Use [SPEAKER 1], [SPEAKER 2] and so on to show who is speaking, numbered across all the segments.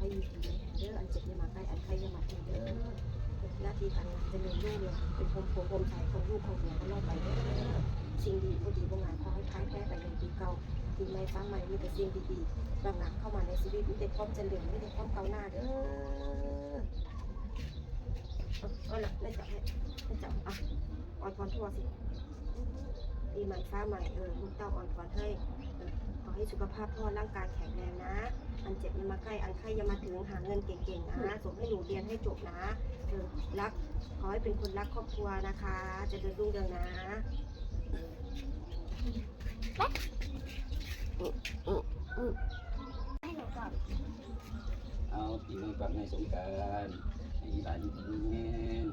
[SPEAKER 1] ให้อยู่ดีเด้ออันเจ็บอย่ามาใกล้อันไข้อย่ามาถึงเด้อหน้าที่การงานจะเรียนรู้เลยเป็นพรมโพพรมใสของลูกของเมียก็รอดไปเด้อสิ่งดีผู้ดีผู้งานขอให้พ่ายแพ้ไปในปีเก่าปีใหม่ฟ้าใหม่มีแต่สิ่งดีๆหลังๆเข้ามาในชีวิตมีแต่ความเจริญมีแต่ความก้าวหน้าเด้อเอาละได้จับได้จับอ่ะออนพรทั่วสิปีใหม่ฟ้าใหม่ลูกเต้าออนพรให้ขอให้สุขภาพพ่อร่างกายแข็งแรงนะอันเจ็บอย่ามาใกล้อันไข้อย่ามาถึงหาเงินเก่งๆนะส่งให้หนูเรียนให้จบนะรักขอให้เป็นคนรักครอบครัวนะคะจะเดินรุ่งเรืองนะให้หนูก่อน
[SPEAKER 2] เอาปีใหม่ปักในสงกรานต์ให้หลานอยู่ดีแห้ง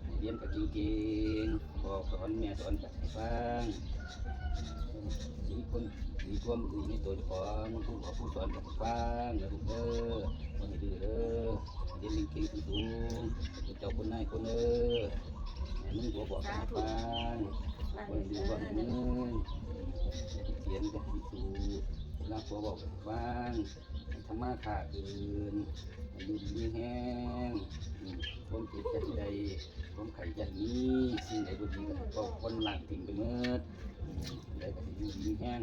[SPEAKER 2] ให้เรียนกับเก่งๆพ่อสอนแม่สอนกับให้ฟังมีคนมีความรู้ในตัวเจ้าของผู้บอกผู้สอนกับฟังแล้วลูกเด้อคนให้ดื้อเด้อเรียนเก่งๆสูงๆเจ้าคนนายคนเด้อแม่มึงบอกบอกให้ฟังคนให้ดื้อบอกให้มึงเขียนกับให้สูรักผัวบอกให้ฟังธรรมะขาอื่นอยู่ดีแห้งความเจ็บใจใดความไข่ใจนี้สิ่งใดบุญก็คนหลังทิ้งไปเมื่อใดก็อยู่ดีแห้ง